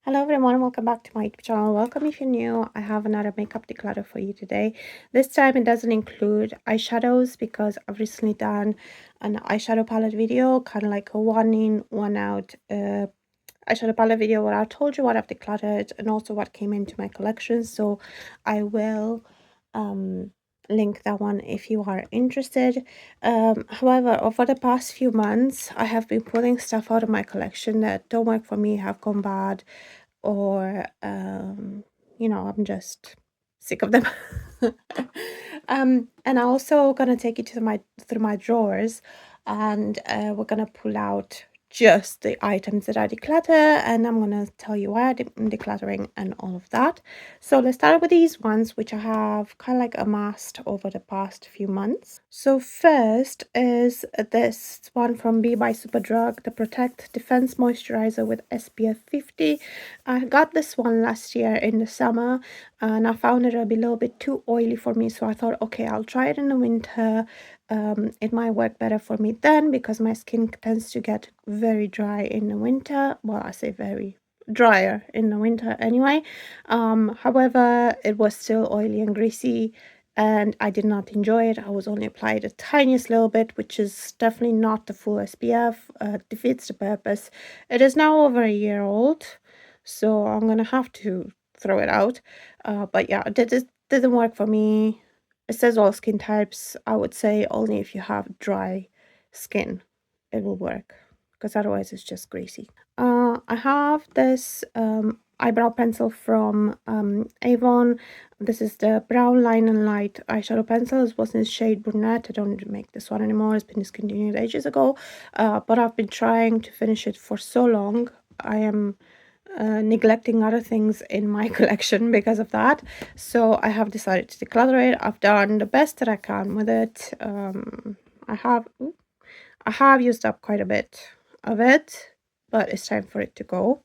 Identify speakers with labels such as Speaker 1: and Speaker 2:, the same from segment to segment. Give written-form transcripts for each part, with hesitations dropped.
Speaker 1: Hello everyone, welcome back to my YouTube channel. Welcome if you're new. I have another makeup declutter for you today. This time it doesn't include eyeshadows because I've recently done an eyeshadow palette video, kind of like a one in, one out eyeshadow palette video where I told you what I've decluttered and also what came into my collection. So I will link that one if you are interested. However, over the past few months I have been pulling stuff out of my collection that don't work for me, have gone bad, or I'm just sick of them. And I'm also gonna take you to through my drawers, and we're gonna pull out just the items that I declutter, and I'm gonna tell you why I'm decluttering and all of that. So let's start with these ones which I have kind of like amassed over the past few months. So first is this one from B by Superdrug, the Protect Defense Moisturizer with SPF 50. I got this one last year in the summer and I found it a little bit too oily for me, so I thought, okay, I'll try it in the winter. It might work better for me then because my skin tends to get very dry in the winter. Well, I say very drier in the winter anyway. However, it was still oily and greasy and I did not enjoy it. I was only applied a tiniest little bit, which is definitely not the full SPF. Defeats the purpose. It is now over a year old, so I'm gonna have to throw it out. But yeah, it didn't work for me. It says all skin types. I would say only if you have dry skin it will work, because otherwise it's just greasy. I have this eyebrow pencil from Avon. This is the Brown Line and Light eyeshadow pencil. It was in shade brunette. I don't make this one anymore. It's been discontinued ages ago. But I've been trying to finish it for so long. I am neglecting other things in my collection because of that, so I have decided to declutter it. I've done the best that I can with it. I have used up quite a bit of it, but it's time for it to go.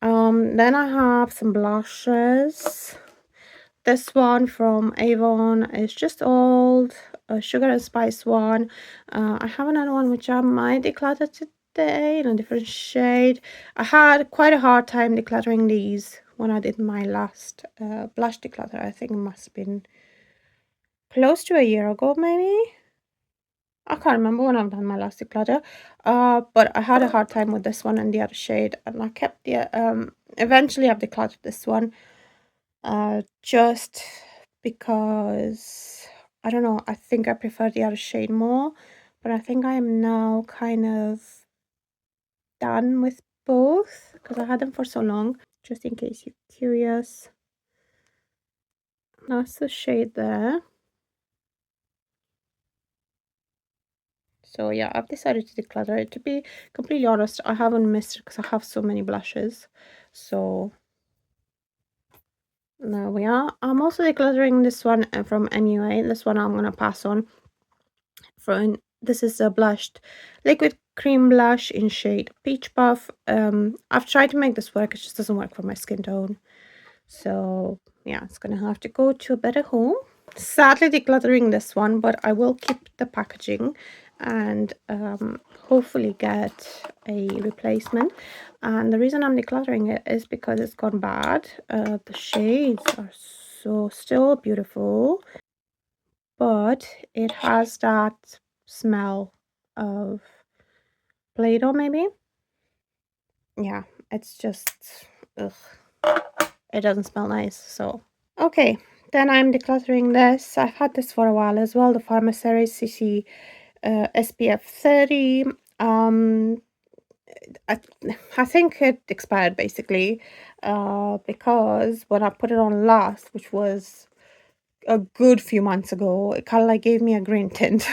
Speaker 1: Then I have some blushes. This one from Avon is just old, a sugar and spice one. I have another one which I might declutter today in a different shade. I had quite a hard time decluttering these when I did my last blush declutter. I think it must have been close to a year ago, maybe. I can't remember when I've done my last declutter. But I had a hard time with this one and the other shade, and I kept the eventually I've decluttered this one. Just because I don't know, I think I prefer the other shade more, but I think I am now kind of done with both because I had them for so long. Just in case you're curious, that's the shade there. So yeah, I've decided to declutter it. To be completely honest, I haven't missed it because I have so many blushes. So there we are. I'm also decluttering this one from MUA. This one I'm gonna pass on. This is a blushed liquid cream blush in shade Peach Puff. I've tried to make this work, it just doesn't work for my skin tone. So yeah, it's gonna have to go to a better home. Sadly decluttering this one, but I will keep the packaging and hopefully get a replacement. And the reason I'm decluttering it is because it's gone bad. The shades are so still beautiful, but it has that smell of Play-Doh, maybe. Yeah, it's just ugh, it doesn't smell nice. So okay, then I'm decluttering this. I've had this for a while as well, the Pharmaceres CC SPF 30. I, I think it expired basically, because when I put it on last, which was a good few months ago, it kind of like gave me a green tint.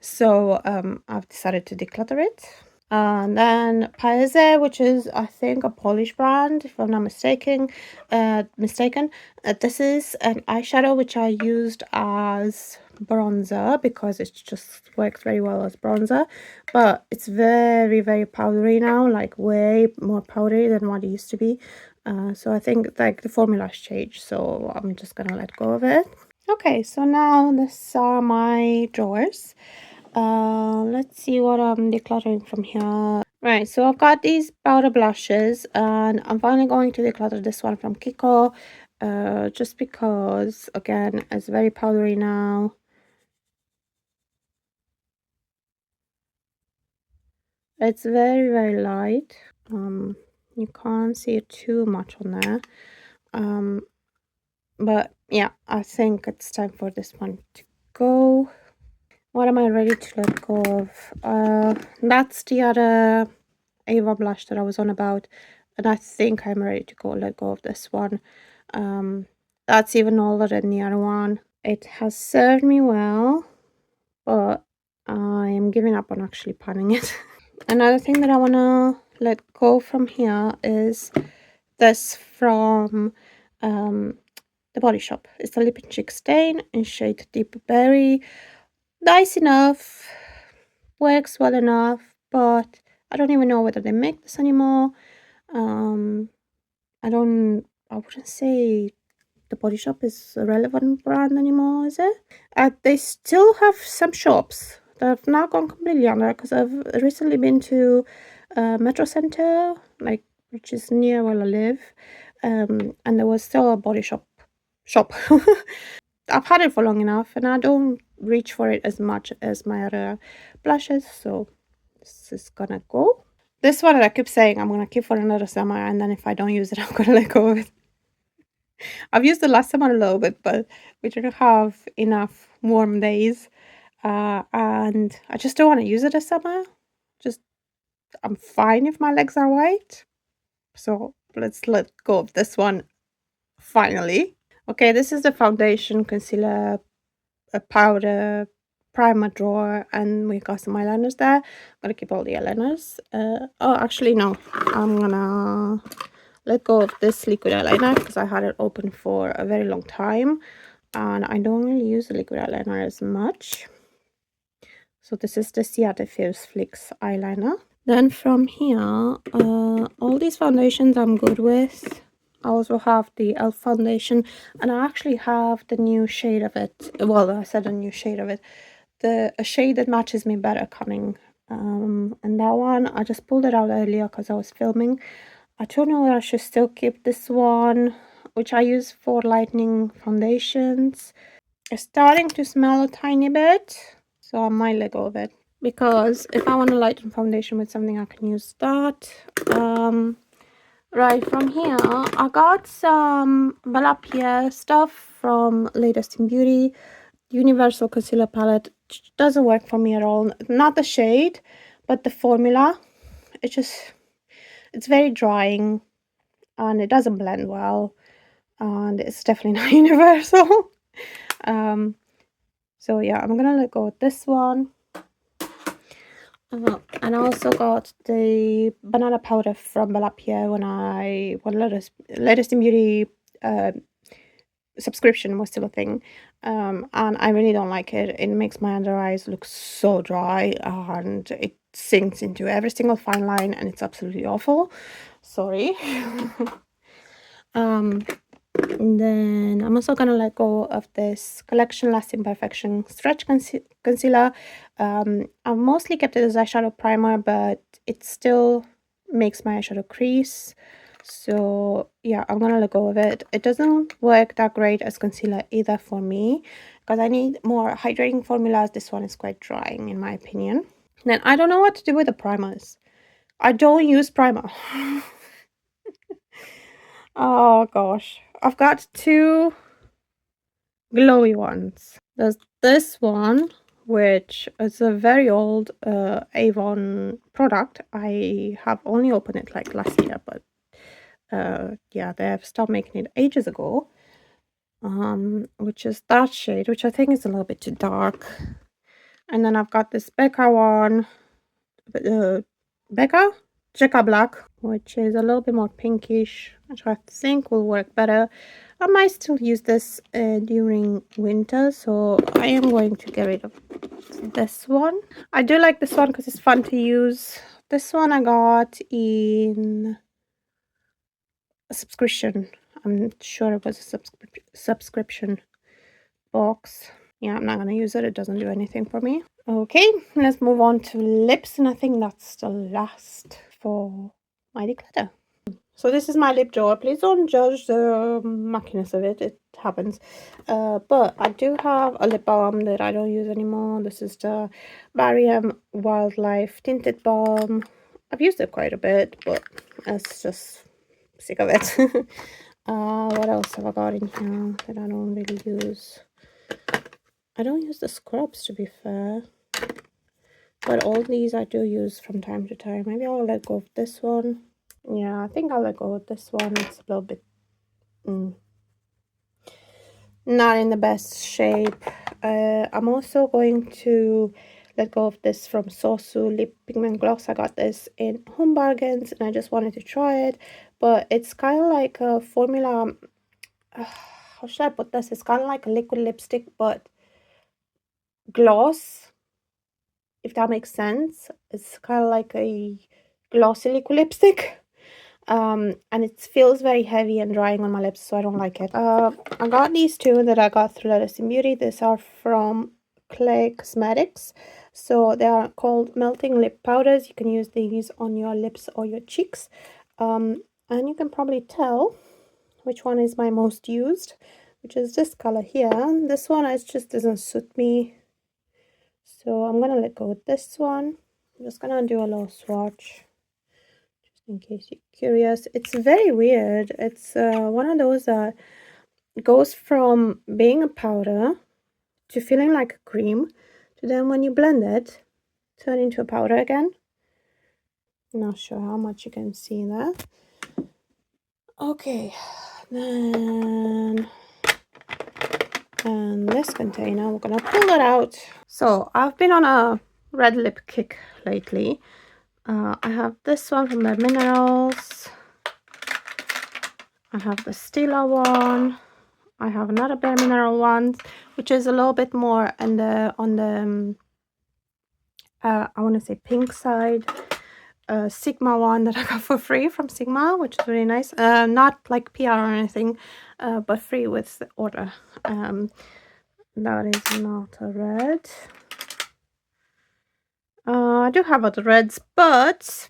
Speaker 1: So I've decided to declutter it. And then Paese, which is I think a Polish brand, if I'm not mistaken. This is an eyeshadow which I used as bronzer because it just works very well as bronzer, but it's very, very powdery now, like way more powdery than what it used to be. So I think like the formula has changed, so I'm just gonna let go of it. Okay, so now these are my drawers. Let's see what I'm decluttering from here. Right, so I've got these powder blushes and I'm finally going to declutter this one from Kiko. Just because, again, it's very powdery now. It's very, very light. You can't see it too much on there. Um, but yeah, I think it's time for this one to go. What am I ready to let go of? That's the other Ava blush that I was on about, and I think I'm ready to let go of this one. That's even older than the other one. It has served me well, but I am giving up on actually panning it. Another thing that I wanna let go from here is this from the Body Shop. It's the Lip and Cheek Stain in shade Deep Berry. Nice enough, works well enough, but I don't even know whether they make this anymore. Um, I wouldn't say the Body Shop is a relevant brand anymore, is it? They still have some shops that have now gone completely under because I've recently been to Metro Center, like which is near where I live, and there was still a Body Shop. I've had it for long enough, and I don't reach for it as much as my other blushes, so this is gonna go. This one I keep saying I'm gonna keep for another summer, and then if I don't use it, I'm gonna let go of it. I've used it last summer a little bit, but we didn't have enough warm days, and I just don't want to use it this summer. Just I'm fine if my legs are white, so let's let go of this one finally. Okay, this is the foundation, concealer, a powder, primer drawer, and we got some eyeliners there. I'm gonna keep all the eyeliners. Oh, actually no, I'm gonna let go of this liquid eyeliner because I had it open for a very long time and I don't really use the liquid eyeliner as much. So this is the Ciate Fierce Flicks eyeliner. Then from here, all these foundations I'm good with. I also have the e.l.f. foundation, and I actually have the new shade of it. Well, I said a new shade of it. A shade that matches me better coming. And that one, I just pulled it out earlier because I was filming. I don't know whether I should still keep this one, which I use for lightening foundations. It's starting to smell a tiny bit, so I might let go of it. Because if I want to lighten foundation with something, I can use that. Right, from here, I got some Balapia stuff from Latest in Beauty. Universal Concealer Palette doesn't work for me at all. Not the shade, but the formula. It's very drying and it doesn't blend well. And it's definitely not universal. um, so yeah, I'm gonna let go of this one. And I also got the banana powder from Balapia when latest in beauty subscription was still a thing. And I really don't like it. It makes my under eyes look so dry and it sinks into every single fine line and it's absolutely awful. Sorry. And then I'm also gonna let go of this Collection Lasting Perfection Stretch Concealer. I've mostly kept it as eyeshadow primer, but it still makes my eyeshadow crease. So yeah, I'm gonna let go of it. It doesn't work that great as concealer either for me, because I need more hydrating formulas. This one is quite drying in my opinion. Then I don't know what to do with the primers. I don't use primer. Oh gosh. I've got two glowy ones. There's this one, which is a very old Avon product. I have only opened it like last year, but yeah, they have stopped making it ages ago. Which is that shade, which I think is a little bit too dark. And then I've got this Becca one, Becca Jacka Black, which is a little bit more pinkish, which I think will work better. I might still use this during winter, so I am going to get rid of this one. I do like this one because it's fun to use. This one I got in a subscription. I'm sure it was a subscription box. Yeah, I'm not gonna use it. It doesn't do anything for me. Okay, let's move on to lips, and I think that's the last for my declutter. So this is my lip drawer. Please don't judge the muckiness of it. It happens. But I do have a lip balm that I don't use anymore. This is the Barium Wildlife Tinted Balm. I've used it quite a bit, but it's just sick of it. What else have I got in here that I don't really use? I don't use the scrubs, to be fair. But all these I do use from time to time. Maybe I'll let go of this one. Yeah, I think I'll let go of this one. It's a little bit not in the best shape. I'm also going to let go of this from Sosu Lip Pigment Gloss. I got this in Home Bargains and I just wanted to try it. But it's kind of like a formula. How should I put this? It's kind of like a liquid lipstick, but gloss, if that makes sense. It's kind of like a glossy liquid lipstick. And it feels very heavy and drying on my lips, so I don't like it. I got these two that I got through Lettuce and Beauty. These are from Clay Cosmetics. So they are called melting lip powders. You can use these on your lips or your cheeks. And you can probably tell which one is my most used, which is this color here. This one is just doesn't suit me, so I'm gonna let go with this one. I'm just gonna do a little swatch in case you're curious. It's very weird. It's one of those that goes from being a powder to feeling like a cream to then when you blend it, turn into a powder again. I'm not sure how much you can see there. Okay, then and this container, we're gonna pull it out. So I've been on a red lip kick lately. I have this one from Bare Minerals. I have the Stila one. I have another Bare Mineral one, which is a little bit more on the I want to say pink side. Sigma one that I got for free from Sigma, which is really nice. Not like PR or anything, but free with the order. That is not a red. I do have other reds, but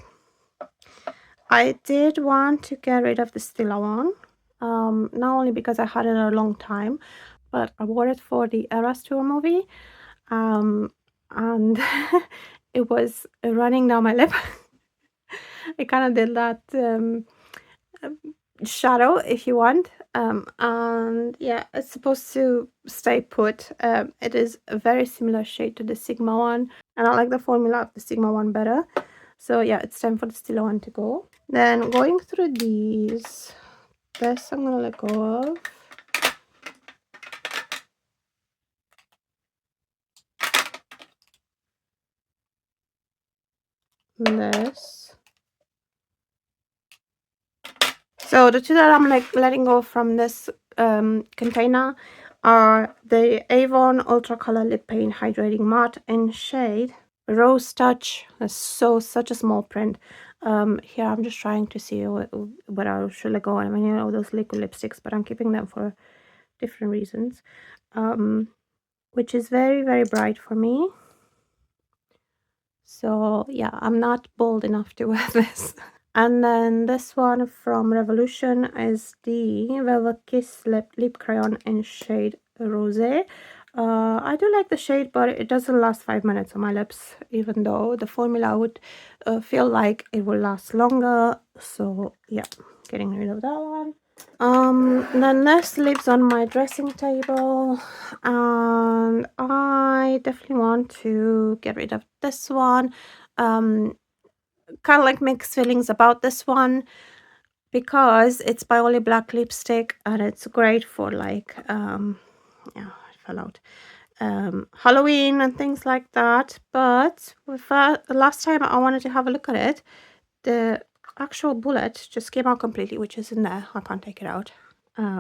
Speaker 1: I did want to get rid of the Stila one. Not only because I had it a long time, but I wore it for the Eras Tour movie. And it was running down my lip. It kind of did that shadow, if you want. And yeah, it's supposed to stay put. It is a very similar shade to the Sigma one, and I like the formula of the Sigma one better. So yeah, it's time for the Stila one to go. Then going through these, this I'm gonna let go of. This. So the two that I'm like letting go from this container are the Avon Ultra Color Lip Paint Hydrating Matte in shade Rose Touch. That's such a small print. Here I'm just trying to see what I should let go. I mean, you know, those liquid lipsticks, but I'm keeping them for different reasons. Which is very, very bright for me. So yeah, I'm not bold enough to wear this. And then this one from Revolution is the Velvet Kiss Lip Crayon in shade Rosé. I do like the shade, but it doesn't last 5 minutes on my lips, even though the formula would feel like it will last longer. So yeah, getting rid of that one. Then this lives on my dressing table, and I definitely want to get rid of this one. Kind of like mixed feelings about this one because it's Bioli black lipstick and it's great for like yeah, it fell out, Halloween and things like that. But with the last time I wanted to have a look at it, the actual bullet just came out completely, which is in there. I can't take it out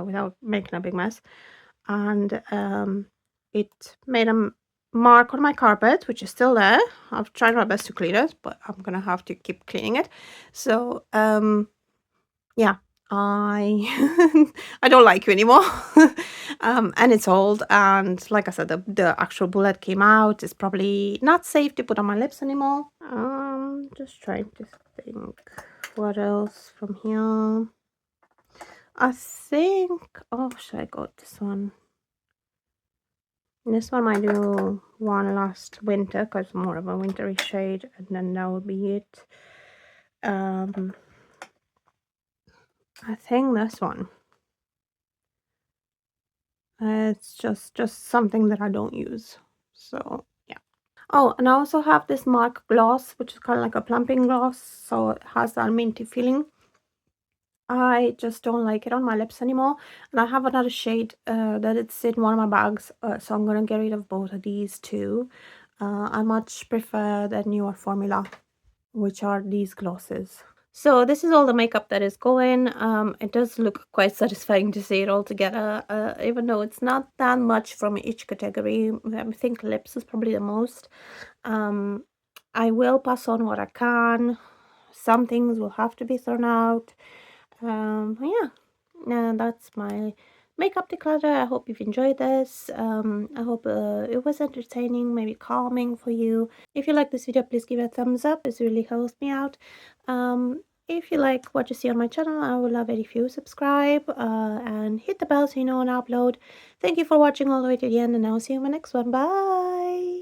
Speaker 1: without making a big mess, and it made a mark on my carpet, which is still there. I've tried my best to clean it, but I'm gonna have to keep cleaning it. So yeah, I I don't like you anymore. And it's old, and like I said, the actual bullet came out. It's probably not safe to put on my lips anymore. Just trying to think what else from here. I think, oh, should I go this one? This one might do one last winter because more of a wintry shade, and then that will be it. I think this one. It's just something that I don't use. So yeah. Oh, and I also have this MAC gloss, which is kind of like a plumping gloss, so it has that minty feeling. I just don't like it on my lips anymore. And I have another shade that it's in one of my bags, so I'm gonna get rid of both of these two. I much prefer the newer formula, which are these glosses. So this is all the makeup that is going. It does look quite satisfying to see it all together, even though it's not that much from each category. I think lips is probably the most. Um, I will pass on what I can. Some things will have to be thrown out. Yeah, that's my makeup declutter. I hope you've enjoyed this. I hope it was entertaining, maybe calming for you. If you like this video, please give it a thumbs up. This really helps me out. If you like what you see on my channel, I would love it if you subscribe and hit the bell so you know when I upload. Thank you for watching all the way to the end, and I'll see you in my next one. Bye!